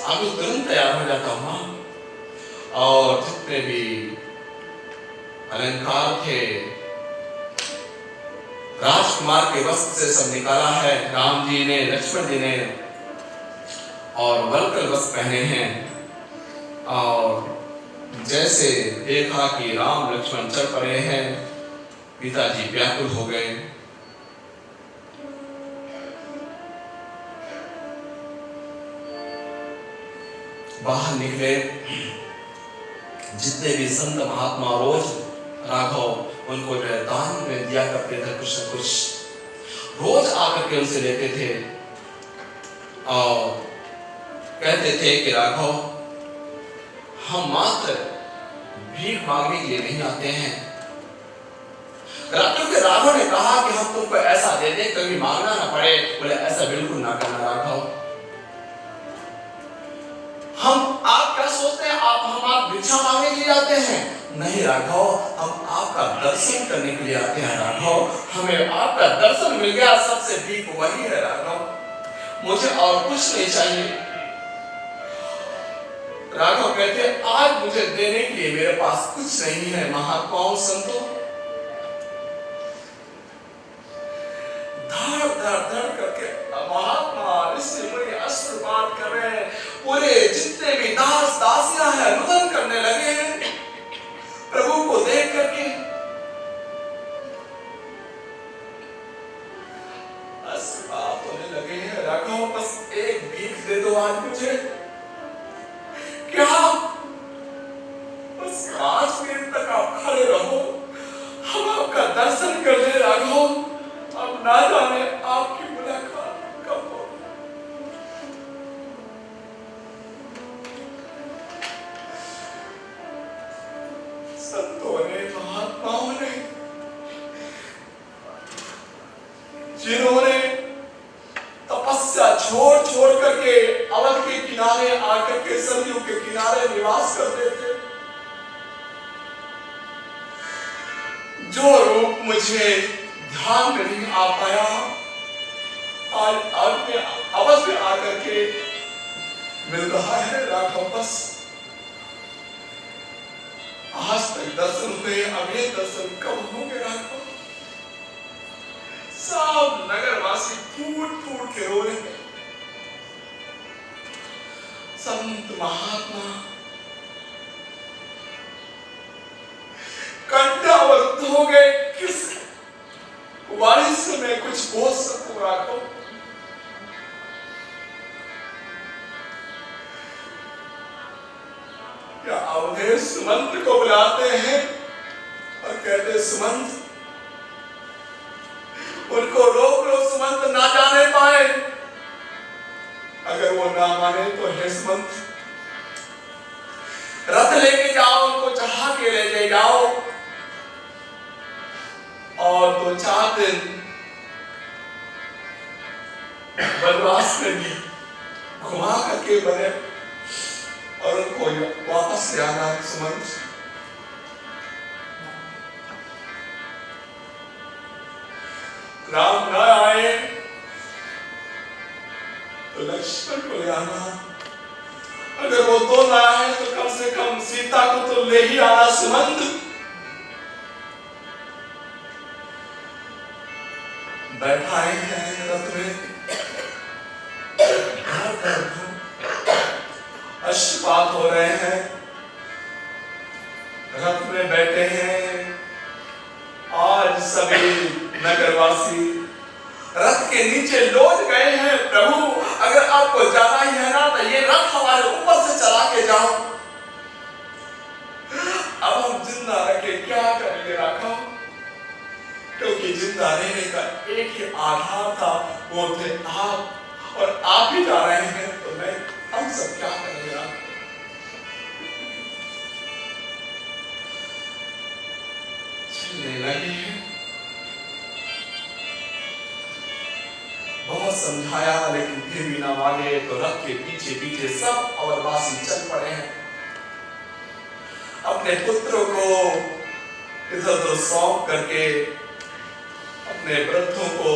अभी तुरंत तैयार हो जाता हूँ माँ। और जितने भी अलंकार थे राजकुमार के वस्त्र से सब निकाला है, राम जी ने, लक्ष्मण जी ने, और वल्कल वस्त्र पहने हैं। और जैसे देखा कि राम लक्ष्मण चल पड़े हैं, पिताजी व्याकुल हो गए। बाहर निकले, जितने भी संत महात्मा रोज राघव उनको जो है दान में दिया करते थे, कुछ न कुछ रोज आकर के उनसे लेते थे और कहते थे कि राघव हम मात्र भीख मांगने के लिए नहीं आते हैं। क्योंकि राघव ने कहा कि हम तुमको ऐसा दे दें कभी मांगना ना पड़े। बोले ऐसा बिल्कुल ना करना राघव। आप क्या सोचते हैं हम भिक्षा मांगने के लिए आते हैं? नहीं राघव, हम आपका दर्शन करने के लिए आते हैं राघव। हमें आपका दर्शन मिल गया, सबसे भीख वही है राघव, मुझे और कुछ नहीं चाहिए। राघव कहते आज मुझे देने के लिए मेरे पास कुछ नहीं है महात्माओं संतों। धड़ करके महात्मा ऋषि मुनि अश्रुपात कर रहे हैं। पूरे जितने भी दास दासियां हैं रुदन करने लगे हैं प्रभु को देख करके। अश्रुपात होने लगे हैं। राघव बस एक भीख दे दो आज मुझे। क्या बस 5 मिनट तक आप खड़े रहो, हम आपका दर्शन कर ले राघव। अब ना जाने आपकी मुलाकात कब हो। संतों ने, महात्माओं ने, जिन्होंने तपस्या छोड़ छोड़ करके अवध के किनारे आकर के सरयू के किनारे निवास करते थे, जो रूप मुझे ध्यान में नहीं आ पाया, आज अवध में आकर के मिल रहा है राघव। बस आज तक दर्शन हुए, अब ये दर्शन कब होंगे राघव? सब नगरवासी फूट फूट के रो रहे हैं। संत महात्मा कंठावरुद्ध हो गए। किस वाणी से मैं कुछ बोल सकूं राघव? क्या अवधेश सुमंत को बुलाते हैं और कहते सुमंत उनको रोक लो, सुमंत ना जाने पाए। अगर वो ना माने तो हे सुमंत रथ लेके जाओ, उनको चढ़ा के ले जाओ और 2-4 दिन वनवास में भी घुमा करके बने और उनको वापस ले आना सुमंत। राम न आए तो लक्ष्मण को ले आना, अगर वो 2 ना आए तो कम से कम सीता को तो ले ही आना सुमंत। बैठाए हैं रथ में, अश्रुपात हो रहे हैं, रथ में बैठे हैं। आज सभी नगरवासी रथ के नीचे लौट गए हैं। प्रभु अगर आपको जाना ही है ना तो ये रथ हमारे ऊपर से चला के जाओ। अब हम जिंदा रह के क्या करेंगे राघव? क्योंकि जिंदा रहने का एक ही आधार था, वो थे आप, और आप ही जा रहे हैं तो मैं हम सब क्या करेंगे राघव? चलने लगे हैं। बहुत समझाया लेकिन फिर भी ना माने, तो रथ के पीछे पीछे सब अवधवासी चल पड़े हैं। अपने पुत्रों को इधर उधर सौंप करके, अपने वृद्धों को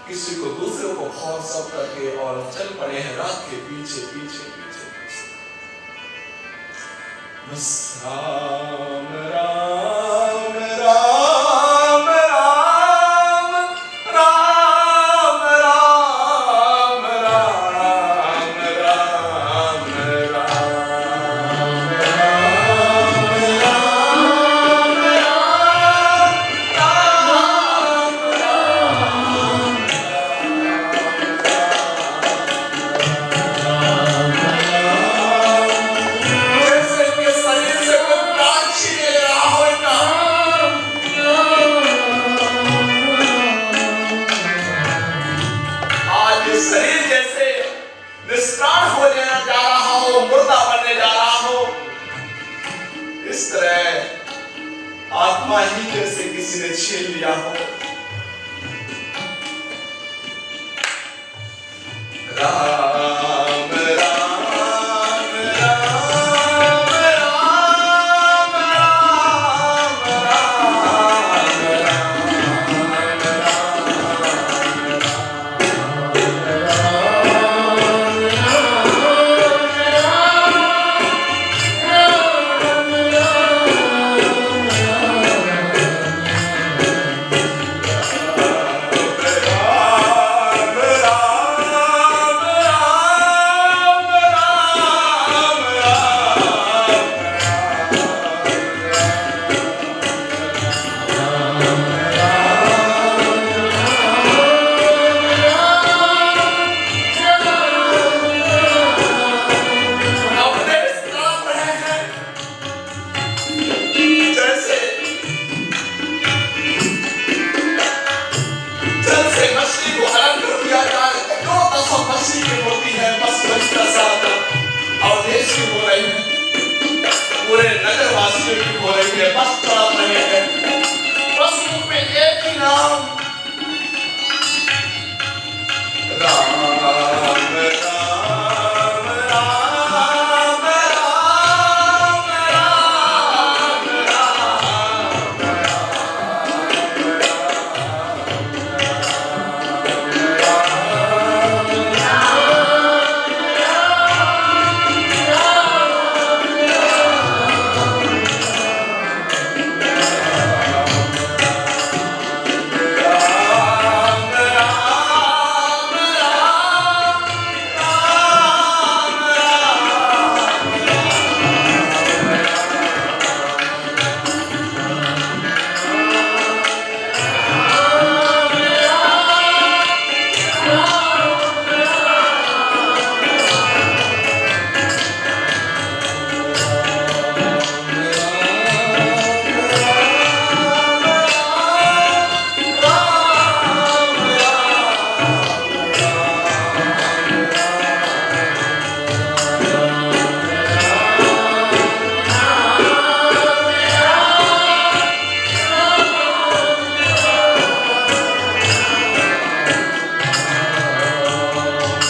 किसी को दूसरे को सौंप करके और चल पड़े हैं रथ के पीछे पीछे पीछे। बस राम राम राम राम राम राम राम राम जैसे इनके शरीर से कोई प्राण छीन ले रहा हो इनका। आज ये शरीर जैसे निष्प्राण होने जा रहा हो, मुर्दा बनने जा रहा हो, इस तरह आत्मा ही जैसे किसी ने छीन लिया हो। राम राम राम राम अपने तड़प रहे हैं जैसे जल से मछली को अलग कर दिया जाए। जो दसों मछली की होती है बस वही का साथ और देश की हो रही है, पूरे नगर वासियों की हो रही है, बस तड़प रहे हैं। बस मुख में एक ही नाम राम राम राम राम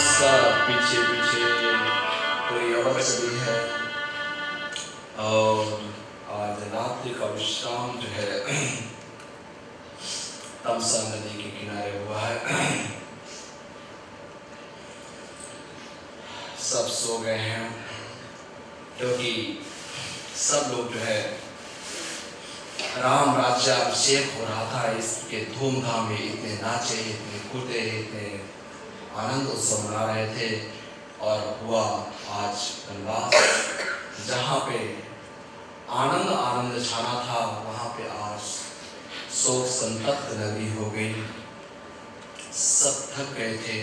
सब पीछे पीछे पूरी अवध चली है और आज रात्रि का विश्राम जो है तमसा नदी के किनारे हुआ है। सब सो गए हैं क्योंकि सब लोग जो है राम राज्याभिषेक हो रहा था, इसके धूमधाम में इतने नाचे, इतने कूदे, इतने आनंद उत्सव मना रहे थे। और हुआ आज वनवास, जहाँ पे आनंद आनंद छाना था वहाँ पे आज शोक संतप्त नगरी हो गई। सब थक गए थे।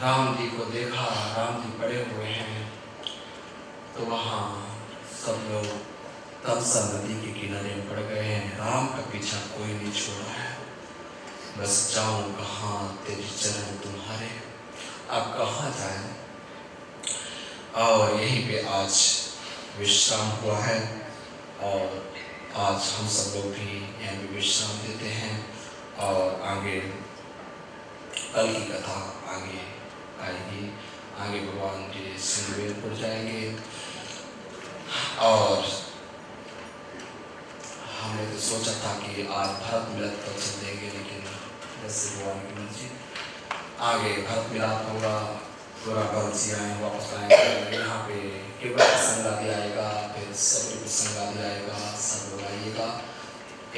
राम जी को देखा, राम जी पड़े हुए हैं, तो वहाँ सब लोग तमसा नदी के किनारे पड़ गए हैं। राम का पीछा कोई नहीं छोड़ा है। बस जाऊं कहाँ तेरी चरण तुम्हारे, अब कहाँ जाए। और यहीं पे आज विश्राम हुआ है और आज हम सब लोग भी यहाँ पे विश्राम देते हैं और आगे कल की कथा आगे आएगी। आगे भगवान के सिंहवेदपुर जाएंगे और हमने तो सोचा था कि आज भरत मिलाप पर चल देंगे, लेकिन जैसे भगवान की मर्जी आगे भरत मिलाप होगा, पूरा भरत जी आए वापस आएंगे। यहाँ पे केवल संग आदि आएगा सब लोग संग गा जाएगा, सब लोग आइएगा।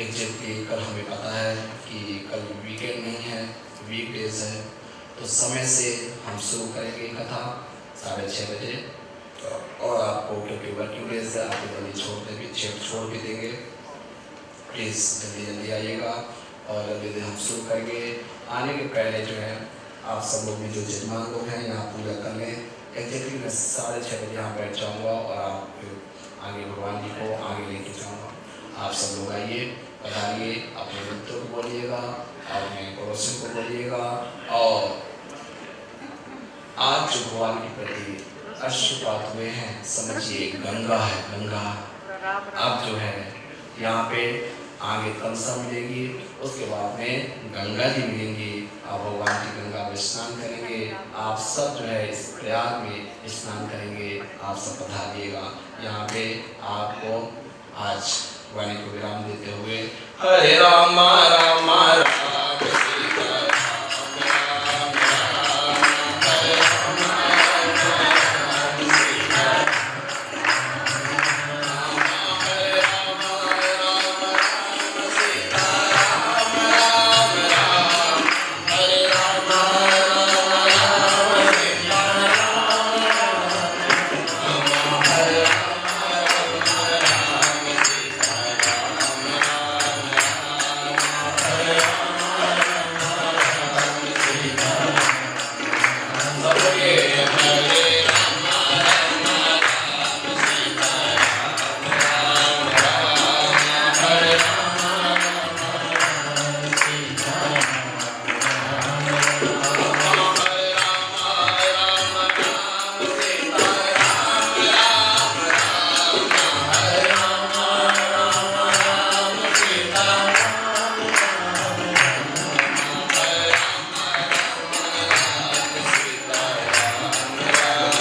एग्जैक्टली कल हमें पता है कि कल वीकेंड नहीं है, वीकडेज है, तो समय से हम शुरू करेंगे कथा 6:30 बजे। और आपको क्योंकि वर्किंग डेज है, आपको जल्दी छोड़ भी देंगे। प्लीज़ जल्दी जल्दी आइएगा और जल्दी हम शुरू करेंगे। आने के पहले जो है आप सब लोग भी जो जजमान लोग हैं यहाँ पूजा कर लें। एग्जैक्टली मैं 6:30 बजे यहाँ बैठ जाऊँगा और आप आगे भगवान जी को आगे लेके जाऊँगा। आप सब लोग आइए, पधारिए, अपने मित्रों को बोलिएगा, अपने पड़ोसियों को बोलिएगा। और आज जो भगवान के प्रति अश्रुपात हुए हैं, समझिए गंगा है, गंगा। अब जो है यहाँ पे आगे तमसा मिलेगी, उसके बाद में गंगा जी मिलेंगी। आप भगवान की गंगा में स्नान करेंगे। आप सब जो है इस प्रयाग में स्नान करेंगे। आप सब पधारिएगा। यहाँ पे आपको आज वाणी को विराम देते हुए हरे राम राम राम सीता राम राम हरे राम राम सीता राम हरे राम राम सीता राम राम राम हरे राम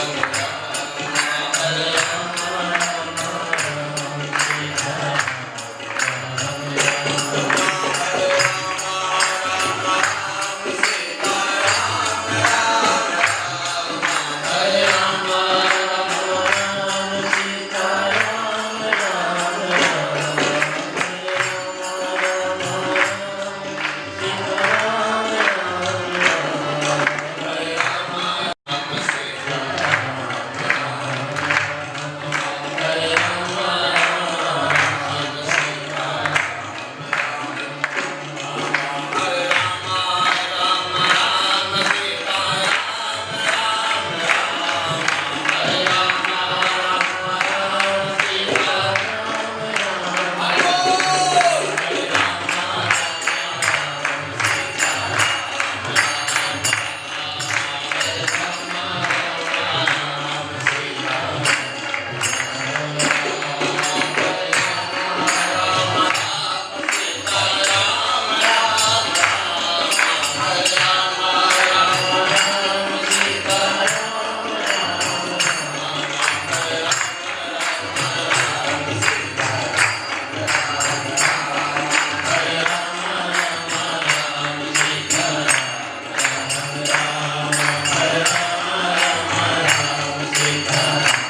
राम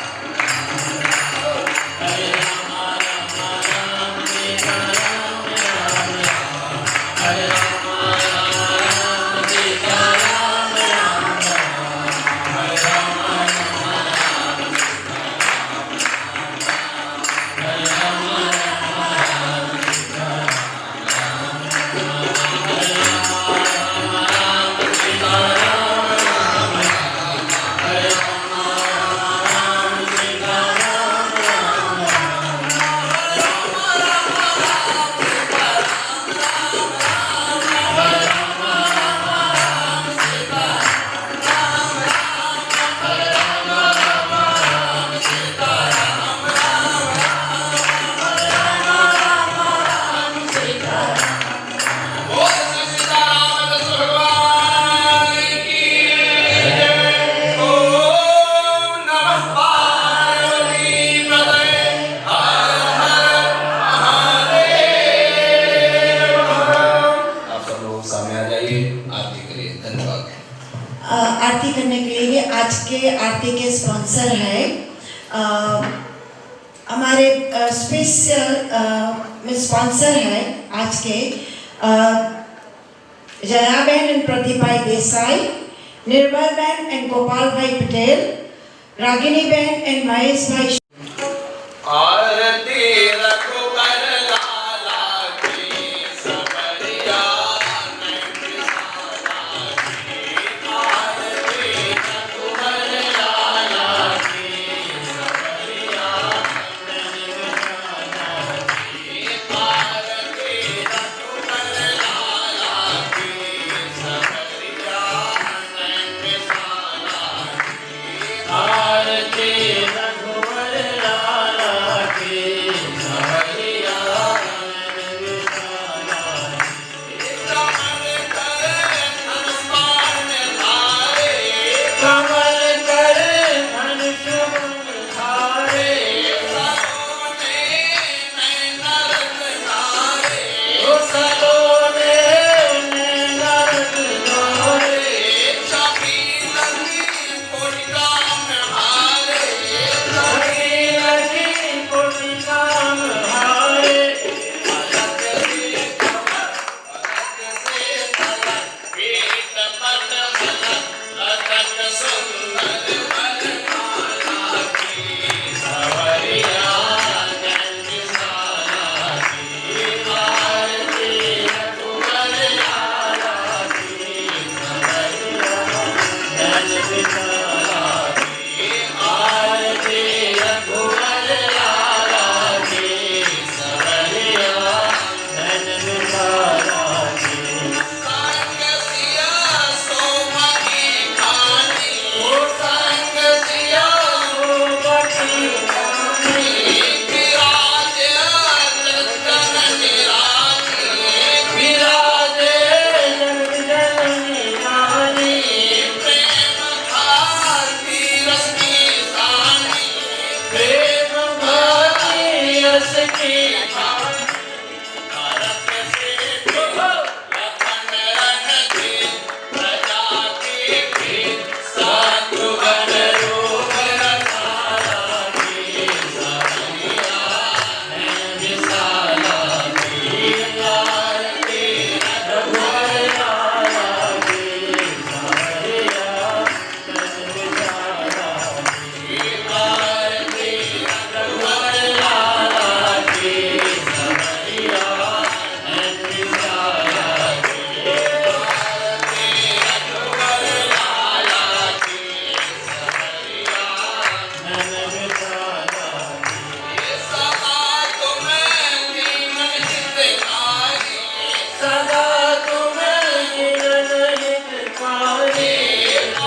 सीता राम हरे आरती करने के लिए आज के आरती के स्पॉन्सर है हमारे हमारे स्पेशल स्पॉन्सर है आज के जया बहन एंड प्रतिभा देसाई, निर्मल बहन एंड गोपाल भाई पटेल, रागिनी बहन एंड महेश भाई। आरती रघुबर लाला की सबरिया आरती रघुबर लाला की सबरिया आरती रघुबर लाला की सबरिया आरती रघुबर लाला की सबरिया कमल कर धनुष धारे सलोने नरक धारे छवि लगी कोटि काम हारे छवि लगी कोटि काम हारे अलग से तलक पीत पट मलक लटक सुंदर वरमाला की सबरिया नंदसाला की आरती रघुबर लाला की सबरिया नंदसाला की आरती रघुबर लाला की सबरिया नंदसाला की संग सिया सोमनी खानी ओ संग सिया सोमनी खानी विराजे जगत निरानी विराजे जगत निरानी प्रेम भारती रश्मि सानी प्रेम भारती रश्मि सानी भारत से लखन रणधीर प्रजा की भीर शत्रुघ्न रूप रसाला की सबरिया नंदसाला की आरती रघुबर लाला की सबरिया नंदसाला की आरती रघुबर लाला की सबरिया नंदसाला की आरती रघुबर लाला की सबरिया नंदसाला की सदा तुम्हें जीवन हितकारी सदा तुम्हें जीवन हितकारी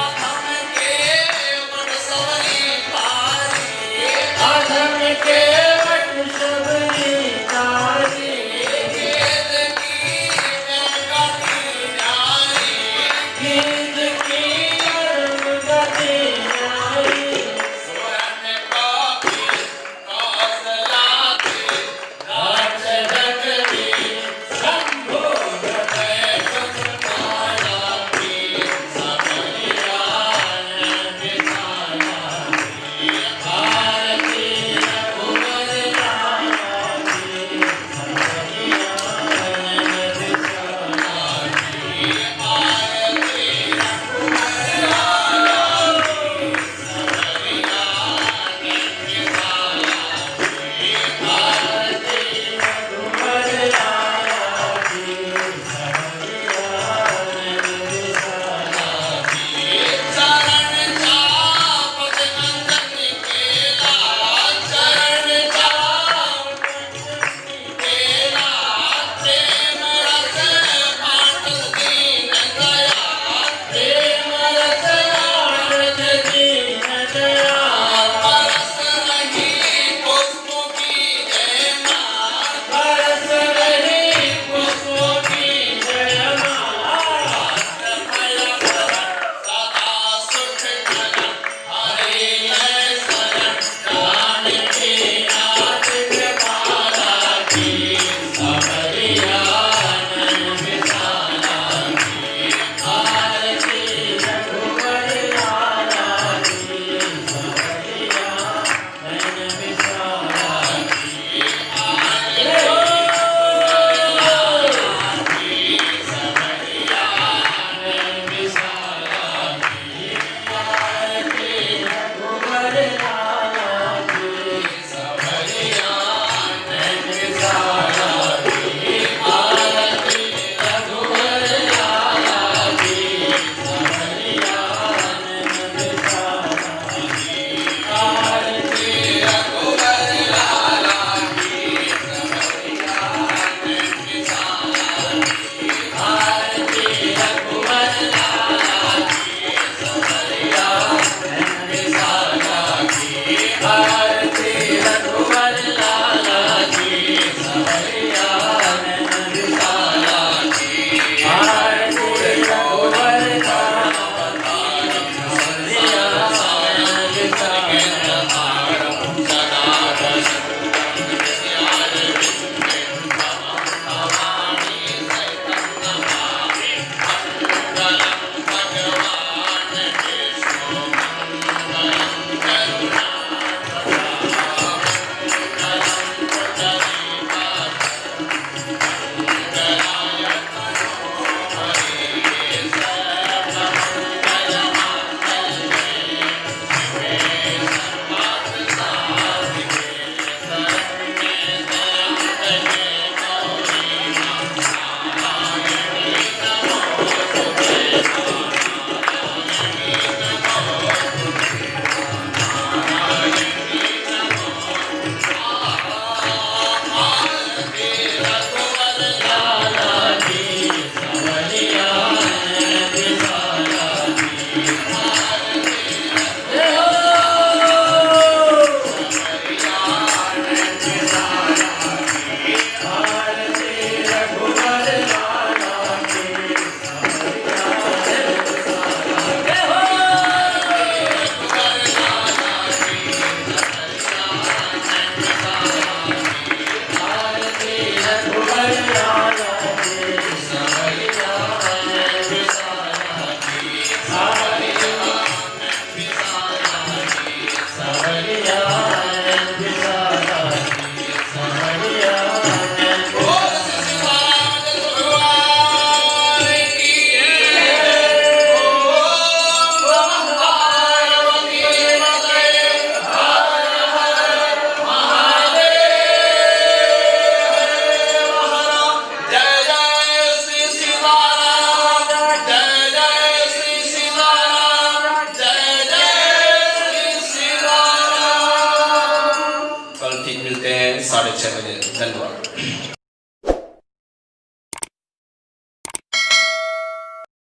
अधम के वट सबरी तारी अधम के वट सबरी तारी गीत की गति नारी गीत की गति नारी स्वर्ण कापी कौशला की राज जगती शंभु हृदय सुखमाला की सबरिया नंदसाला की आरती रघुबर 6 बजे। धन्यवाद।